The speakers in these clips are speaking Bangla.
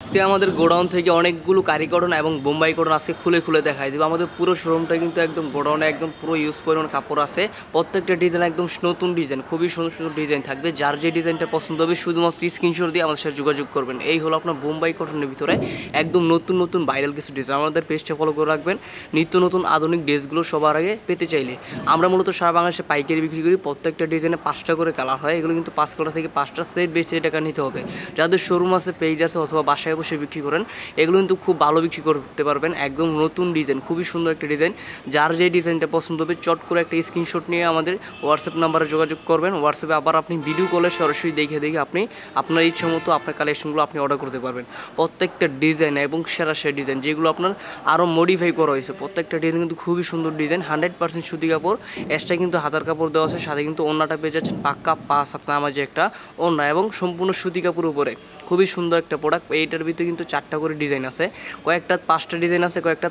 আজকে আমাদের গোডাউন থেকে অনেকগুলো কারি কটন এবং বোম্বাই কটন আজকে খুলে খুলে দেখাই দেবো। আমাদের পুরো শোরুমটা কিন্তু একদম গোডাউনে একদম পুরো ইউজ পরিমাণ কাপড় আছে। প্রত্যেকটা ডিজাইন একদম নতুন ডিজাইন, খুবই সুন্দর সুন্দর ডিজাইন থাকবে। যার যে ডিজাইনটা পছন্দ হবে শুধুমাত্র স্ক্রিনশট দিয়ে আমাদের সাথে যোগাযোগ করবেন। এই হলো আপনার বোম্বাই কটনের ভিতরে একদম নতুন নতুন ভাইরাল কিছু ডিজাইন। আমাদের পেজটা ফলো করে রাখবেন। নিত্য নতুন আধুনিক ড্রেসগুলো সবার আগে পেতে চাইলে আমরা মূলত সারা বাংলাদেশে পাইকারি বিক্রি করি। প্রত্যেকটা ডিজাইনে 5টা করে কালার হয়। এগুলো কিন্তু 5 কালার থেকে 5টা সেট বেশি টাকা নিতে হবে। যাদের শোরুম আছে, পেজ আছে অথবা বাসায় বসে বিক্রি করেন, এগুলো কিন্তু খুব ভালো বিক্রি করতে পারবেন। একদম নতুন ডিজাইন, খুবই সুন্দর একটা ডিজাইন। যার যে ডিজাইনটা পছন্দ হবে চট করে একটা স্ক্রিনশট নিয়ে আমাদের হোয়াটসঅ্যাপ নাম্বারে যোগাযোগ করবেন। হোয়াটসঅ্যাপে আবার আপনি ভিডিও কলে সরাসরি দেখে আপনি আপনার ইচ্ছা মতো আপনার কালেকশনগুলো আপনি অর্ডার করতে পারবেন। প্রত্যেকটা ডিজাইন এবং সেরা ডিজাইন যেগুলো আপনার আরও মডিফাই করা হয়েছে। প্রত্যেকটা ডিজাইন কিন্তু খুবই সুন্দর ডিজাইন। 100% সুতি কাপড়, এক্সট্রা কিন্তু হাতার কাপড় দেওয়া আছে। সাথে কিন্তু ওড়নাটা পেয়ে যাচ্ছেন পাক্কা 5 হাত নামাজে একটা ওড়না এবং সম্পূর্ণ সুতি কাপড়ের উপরে খুবই সুন্দর একটা প্রোডাক্ট। এইটার ভিতরে কিন্তু 4টা করে ডিজাইন আছে, কয়েকটা 5টা ডিজাইন আছে, কয়েকটা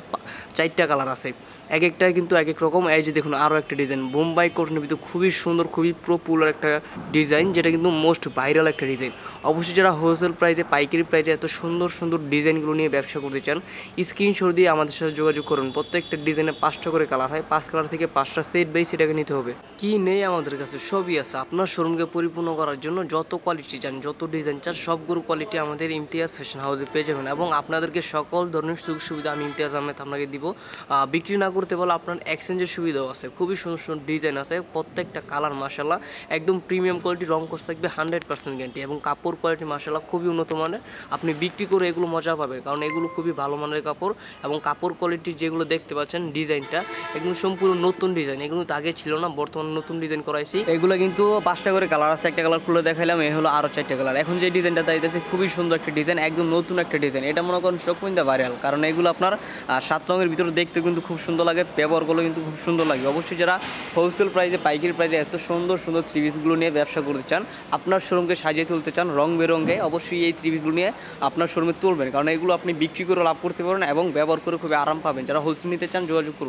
4টা কালার আছে। এক একটা কিন্তু এক এক রকম। এই যে দেখুন আরও একটা ডিজাইন বোম্বাই কটনের ভিতরে খুবই সুন্দর, খুবই পপুলার একটা ডিজাইন, যেটা কিন্তু মোস্ট ভাইরাল একটা ডিজাইন। অবশ্যই যারা হোলসেল প্রাইসে, পাইকারি প্রাইসে এত সুন্দর সুন্দর ডিজাইনগুলো নিয়ে ব্যবসা করতে চান, স্ক্রিনশট দিয়ে আমাদের সাথে যোগাযোগ করুন। প্রত্যেকটা ডিজাইনে 5টা করে কালার হয়। 5 কালার থেকে 5টা সেট বাই সেটাকে নিতে হবে। কি নেই আমাদের কাছে সবই আছে। আপনার শোরুমকে পরিপূর্ণ করার জন্য যত কোয়ালিটি চান, যত ডিজাইন চান, সবগুলো কোয়ালিটি আমাদের ইমতিয়াজ ফ্যাশন হাউসে পেয়ে যাবেন। এবং আপনাদেরকে সকল ধরনের সুযোগ সুবিধা আমি ইমতিয়াজ আহমেদ আপনাকে দিব। বিক্রি না করতে বলে আপনার এক্সচেঞ্জের সুবিধাও আছে। খুবই সুন্দর সুন্দর ডিজাইন আছে। প্রত্যেকটা কালার মাশাআল্লাহ একদম প্রিমিয়াম কোয়ালিটি, রং কোর্স থাকবে 100% গ্যারান্টি। এবং কাপড় কোয়ালিটি মাশাআল্লাহ খুবই উন্নত মানের। আপনি বিক্রি করে এগুলো মজা পাবেন, কারণ এগুলো খুবই ভালো মানের কাপড়। এবং কাপড় কোয়ালিটি যেগুলো দেখতে পাচ্ছেন, ডিজাইনটা একদম সম্পূর্ণ নতুন ডিজাইন। এগুলো তো আগে ছিল না, বর্তমানে নতুন ডিজাইন করাইছি। এগুলো কিন্তু 5টা করে কালার আছে। একটা কালার খুলে দেখাইলাম, এই হলো আরও 4টা কালার। এখন যে ডিজাইনটা দাঁড়িয়েছে খুবই সুন্দর একটা ডিজাইন, একদম নতুন একটা ডিজাইন। এটা মনে করেন শোকমিন্দা ভাইরাল, কারণ এগুলো আপনার 7 রঙের ভিতরে দেখতে কিন্তু খুব সুন্দর লাগে, ব্যবহার করলে কিন্তু খুব সুন্দর লাগে। অবশ্যই যারা হোলসেল প্রাইসে, পাইকারি প্রাইসে এত সুন্দর সুন্দর থ্রি পিসগুলো নিয়ে ব্যবসা করতে চান, আপনার শোরুমকে সাজিয়ে তুলতে চান রং বেরঙে, অবশ্যই এই থ্রি পিসগুলো নিয়ে আপনার শোরুমে তুলবেন, কারণ এগুলো আপনি বিক্রি করে লাভ করতে পারেন এবং ব্যবহার করে খুবই আরাম পাবেন। যারা হোলসেল নিতে চান যোগাযোগ করুন।